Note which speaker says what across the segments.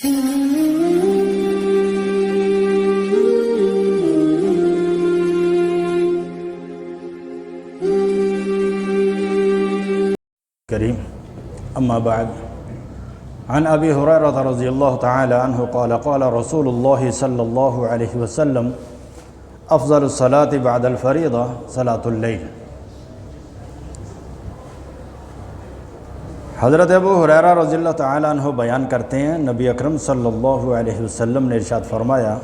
Speaker 1: کریم اما بعد عن ابی ہریرہ رضی اللہ تعالی عنہ قال قال رسول اللہ صلی اللہ علیہ وسلم افضل الصلاة بعد الفریضہ صلاة اللیل۔ حضرت ابو ہریرہ رضی اللہ تعالی عنہ بیان کرتے ہیں، نبی اکرم صلی اللہ علیہ وسلم نے ارشاد فرمایا،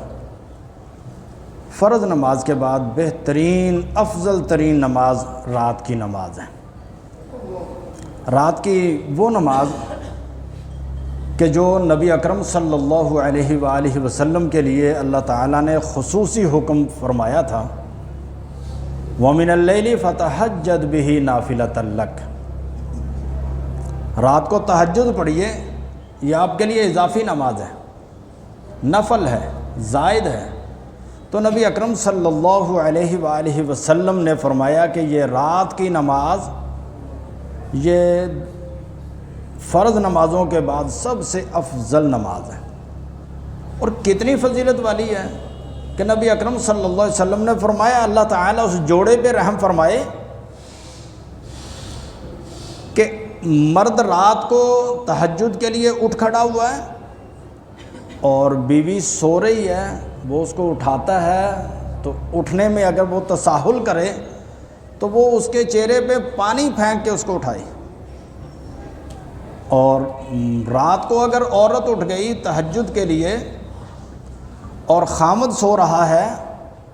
Speaker 1: فرض نماز کے بعد بہترین افضل ترین نماز رات کی نماز ہے۔ رات کی وہ نماز کہ جو نبی اکرم صلی اللہ علیہ وآلہ وسلم کے لیے اللہ تعالیٰ نے خصوصی حکم فرمایا تھا، وَمِنَ اللَّيْلِ فَتَحَجَّدْ بِهِ نَافِلَةً لَكَ، رات کو تہجد پڑھیے، یہ آپ کے لیے اضافی نماز ہے، نفل ہے، زائد ہے۔ تو نبی اکرم صلی اللہ علیہ وآلہ وسلم نے فرمایا کہ یہ رات کی نماز یہ فرض نمازوں کے بعد سب سے افضل نماز ہے، اور کتنی فضیلت والی ہے کہ نبی اکرم صلی اللہ علیہ وسلم نے فرمایا اللہ تعالیٰ اس جوڑے پہ رحم فرمائے کہ مرد رات کو تہجد کے لیے اٹھ کھڑا ہوا ہے اور بیوی سو رہی ہے، وہ اس کو اٹھاتا ہے تو اٹھنے میں اگر وہ تساہل کرے تو وہ اس کے چہرے پہ پانی پھینک کے اس کو اٹھائے، اور رات کو اگر عورت اٹھ گئی تہجد کے لیے اور خامد سو رہا ہے،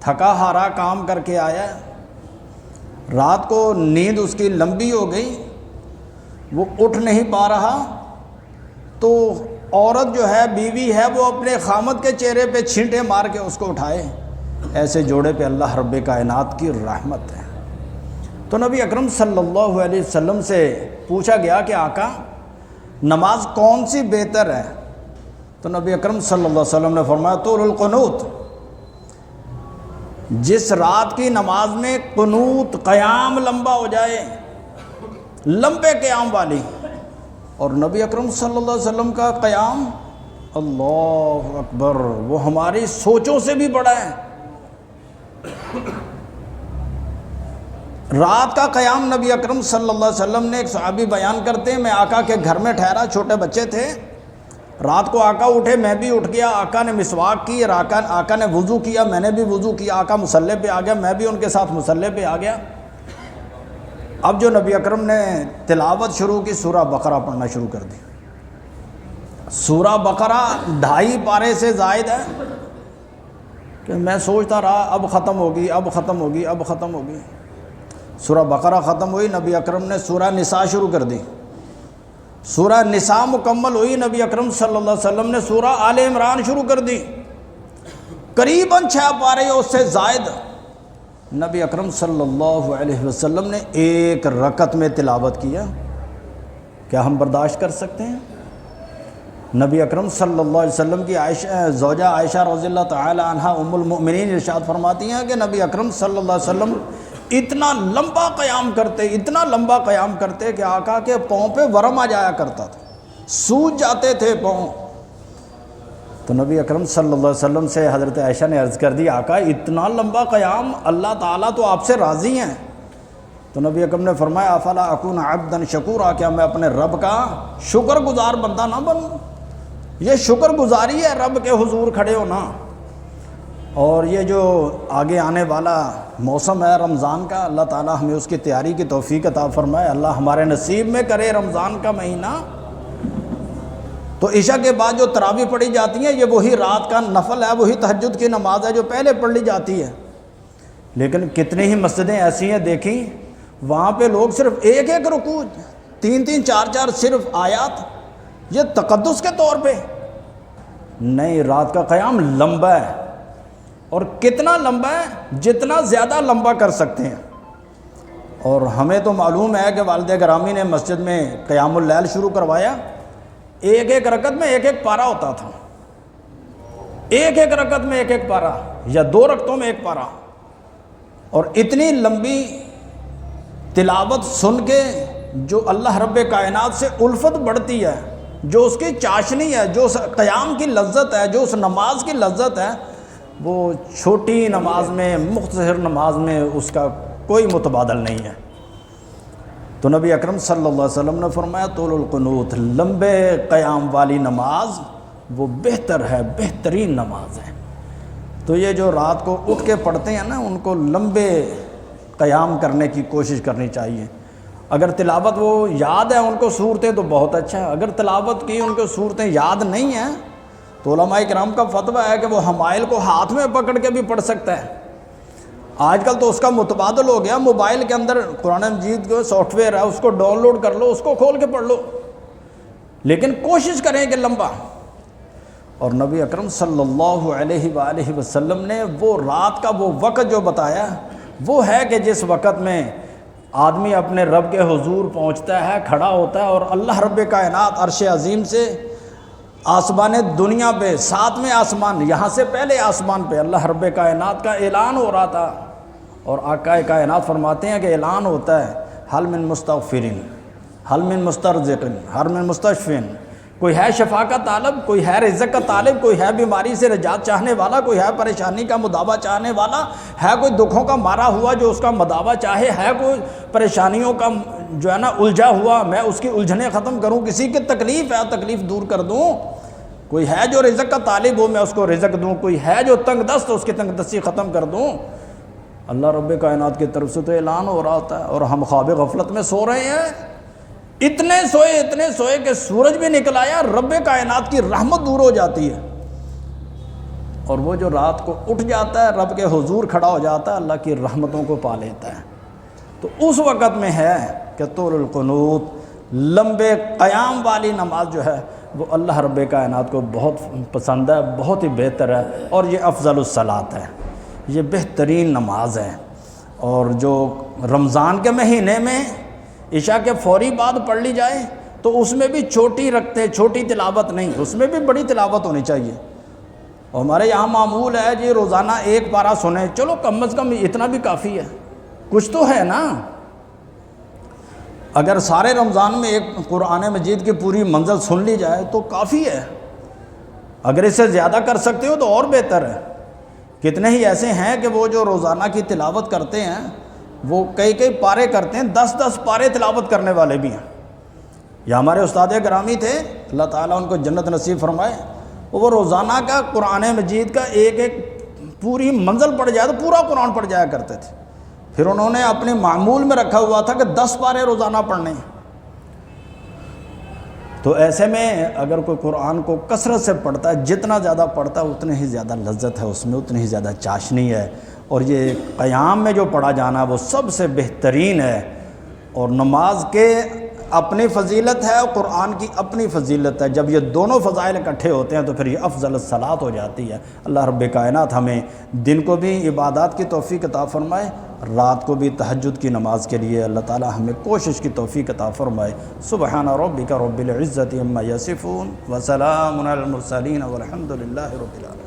Speaker 1: تھکا ہارا کام کر کے آیا ہے، رات کو نیند اس کی لمبی ہو گئی، وہ اٹھ نہیں پا رہا، تو عورت جو ہے بیوی ہے وہ اپنے خامد کے چہرے پہ چھینٹے مار کے اس کو اٹھائے۔ ایسے جوڑے پہ اللہ رب کائنات کی رحمت ہے۔ تو نبی اکرم صلی اللہ علیہ وسلم سے پوچھا گیا کہ آقا نماز کون سی بہتر ہے؟ تو نبی اکرم صلی اللہ علیہ وسلم نے فرمایا طول القنوت، جس رات کی نماز میں قنوت قیام لمبا ہو جائے، لمبے قیام والی، اور نبی اکرم صلی اللہ علیہ وسلم کا قیام اللہ اکبر وہ ہماری سوچوں سے بھی بڑا ہے۔ رات کا قیام نبی اکرم صلی اللہ علیہ وسلم نے، ایک صحابی بیان کرتے ہیں، میں آقا کے گھر میں ٹھہرا، چھوٹے بچے تھے، رات کو آقا اٹھے، میں بھی اٹھ گیا، آقا نے مسواک کی، آقا نے وضو کیا، میں نے بھی وضو کیا، آقا مصلی پہ آ گیا، میں بھی ان کے ساتھ مصلی پہ آ گیا۔ اب جو نبی اکرم نے تلاوت شروع کی، سورہ بقرہ پڑھنا شروع کر دی۔ سورہ بقرہ 2.5 پارے سے زائد ہے کہ میں سوچتا رہا اب ختم ہوگی، اب ختم ہوگی، اب ختم ہوگی۔ سورہ بقرہ ختم ہوئی، نبی اکرم نے سورہ نساء شروع کر دی، سورہ نساء مکمل ہوئی، نبی اکرم صلی اللہ علیہ وسلم نے سورہ آل عمران شروع کر دی، قریباً 6 پارے اس سے زائد نبی اکرم صلی اللہ علیہ وسلم نے ایک رکعت میں تلاوت کیا۔ کیا ہم برداشت کر سکتے ہیں؟ نبی اکرم صلی اللہ علیہ وسلم کی زوجہ عائشہ رضی اللہ تعالی عنہا ام المؤمنین ارشاد فرماتی ہیں کہ نبی اکرم صلی اللہ علیہ وسلم اتنا لمبا قیام کرتے، اتنا لمبا قیام کرتے کہ آقا کے پاؤں پہ ورم آ جایا کرتا تھا، سوج جاتے تھے پاؤں۔ تو نبی اکرم صلی اللہ علیہ وسلم سے حضرت عائشہ نے عرض کر دی آقا اتنا لمبا قیام، اللہ تعالیٰ تو آپ سے راضی ہیں۔ تو نبی اکرم نے فرمایا افلا اکون عبدا شکورا، کیا میں اپنے رب کا شکر گزار بندہ نہ بنوں؟ یہ شکر گزاری ہے رب کے حضور کھڑے ہونا۔ اور یہ جو آگے آنے والا موسم ہے رمضان کا، اللہ تعالیٰ ہمیں اس کی تیاری کی توفیق عطا فرمائے، اللہ ہمارے نصیب میں کرے رمضان کا مہینہ۔ تو عشاء کے بعد جو تراویح پڑھی جاتی ہیں یہ وہی رات کا نفل ہے، وہی تہجد کی نماز ہے جو پہلے پڑھ لی جاتی ہے۔ لیکن کتنی ہی مسجدیں ایسی ہیں دیکھیں، وہاں پہ لوگ صرف ایک رکوع، 3 4 صرف آیات، یہ تقدس کے طور پہ نہیں، رات کا قیام لمبا ہے، اور کتنا لمبا ہے؟ جتنا زیادہ لمبا کر سکتے ہیں۔ اور ہمیں تو معلوم ہے کہ والد گرامی نے مسجد میں قیام اللیل شروع کروایا، ایک رکعت میں ایک پارہ ہوتا تھا، ایک رکعت میں ایک پارہ، یا 2 رکعتوں میں 1 پارہ، اور اتنی لمبی تلاوت سن کے جو اللہ رب کائنات سے الفت بڑھتی ہے، جو اس کی چاشنی ہے، جو اس قیام کی لذت ہے، جو اس نماز کی لذت ہے، وہ چھوٹی نماز میں، مختصر نماز میں اس کا کوئی متبادل نہیں ہے۔ تو نبی اکرم صلی اللہ علیہ وسلم نے فرمایا طول القنوت، لمبے قیام والی نماز وہ بہتر ہے، بہترین نماز ہے۔ تو یہ جو رات کو اٹھ کے پڑھتے ہیں نا، ان کو لمبے قیام کرنے کی کوشش کرنی چاہیے۔ اگر تلاوت وہ یاد ہے ان کو صورتیں تو بہت اچھا ہے، اگر تلاوت کی ان کو صورتیں یاد نہیں ہیں تو علماء کرام کا فتویٰ ہے کہ وہ حمائل کو ہاتھ میں پکڑ کے بھی پڑھ سکتا ہے۔ آج کل تو اس کا متبادل ہو گیا، موبائل کے اندر قرآن مجید کا سافٹ ویئر ہے، اس کو ڈاؤن لوڈ کر لو، اس کو کھول کے پڑھ لو، لیکن کوشش کریں کہ لمبا۔ اور نبی اکرم صلی اللہ علیہ وآلہ وسلم نے وہ رات کا وہ وقت جو بتایا وہ ہے کہ جس وقت میں آدمی اپنے رب کے حضور پہنچتا ہے، کھڑا ہوتا ہے، اور اللہ رب کائنات عرش عظیم سے آسمان دنیا پہ، ساتویں آسمان، یہاں سے پہلے آسمان پہ اللہ رب کائنات کا اعلان ہو رہا تھا، اور آقا کائنات فرماتے ہیں کہ اعلان ہوتا ہے حل من مستغفرین، حل من مسترزقین، حل من مستشفین، کوئی ہے شفا کا طالب، کوئی ہے رزق کا طالب، کوئی ہے بیماری سے نجات چاہنے والا، کوئی ہے پریشانی کا مداوع چاہنے والا، ہے کوئی دکھوں کا مارا ہوا جو اس کا مداوع چاہے، ہے کوئی پریشانیوں کا جو ہے نا الجھا ہوا، میں اس کی الجھنیں ختم کروں، کسی کی تکلیف ہے تکلیف دور کر دوں، کوئی ہے جو رزق کا طالب ہو میں اس کو رزق دوں، کوئی ہے جو تنگ دست اس کی تنگ دستی ختم کر دوں۔ اللہ رب کائنات کی طرف سے تو اعلان ہو رہا ہوتا ہے، اور ہم خواب غفلت میں سو رہے ہیں، اتنے سوئے کہ سورج بھی نکل آیا، رب کائنات کی رحمت دور ہو جاتی ہے، اور وہ جو رات کو اٹھ جاتا ہے رب کے حضور کھڑا ہو جاتا ہے، اللہ کی رحمتوں کو پا لیتا ہے۔ تو اس وقت میں ہے کہ طول القنوت، لمبے قیام والی نماز جو ہے وہ اللہ رب کائنات کو بہت پسند ہے، بہت ہی بہتر ہے، اور یہ افضل الصلاۃ ہے، یہ بہترین نماز ہے۔ اور جو رمضان کے مہینے میں عشاء کے فوری بعد پڑھ لی جائے تو اس میں بھی چھوٹی رکھتے، چھوٹی تلاوت نہیں، اس میں بھی بڑی تلاوت ہونی چاہیے۔ اور ہمارے یہاں معمول ہے جی روزانہ ایک پارہ سنیں، چلو کم از کم اتنا بھی کافی ہے، کچھ تو ہے نا۔ اگر سارے رمضان میں ایک قرآن مجید کی پوری منزل سن لی جائے تو کافی ہے، اگر اس سے زیادہ کر سکتے ہو تو اور بہتر ہے۔ کتنے ہی ایسے ہیں کہ وہ جو روزانہ کی تلاوت کرتے ہیں وہ کئی پارے کرتے ہیں، 10 پارے تلاوت کرنے والے بھی ہیں۔ یہ ہمارے استاد گرامی تھے، اللہ تعالیٰ ان کو جنت نصیب فرمائے، وہ روزانہ کا قرآن مجید کا ایک پوری منزل پڑھ جائے تو پورا قرآن پڑھ جایا کرتے تھے۔ پھر انہوں نے اپنے معمول میں رکھا ہوا تھا کہ 10 پارے روزانہ پڑھنے ہیں۔ تو ایسے میں اگر کوئی قرآن کو کثرت سے پڑھتا ہے، جتنا زیادہ پڑھتا ہے اتنی ہی زیادہ لذت ہے اس میں، اتنی ہی زیادہ چاشنی ہے، اور یہ قیام میں جو پڑھا جانا وہ سب سے بہترین ہے۔ اور نماز کے اپنی فضیلت ہے اور قرآن کی اپنی فضیلت ہے، جب یہ دونوں فضائل اکٹھے ہوتے ہیں تو پھر یہ افضل الصلاۃ ہو جاتی ہے۔ اللہ رب کائنات ہمیں دن کو بھی عبادات کی توفیق عطا فرمائے، رات کو بھی تہجد کی نماز کے لیے اللہ تعالی ہمیں کوشش کی توفیق عطا فرمائے۔ سبحان ربک رب العزۃ عما یصفون وسلام علی المرسلین والحمد للہ رب العالمین۔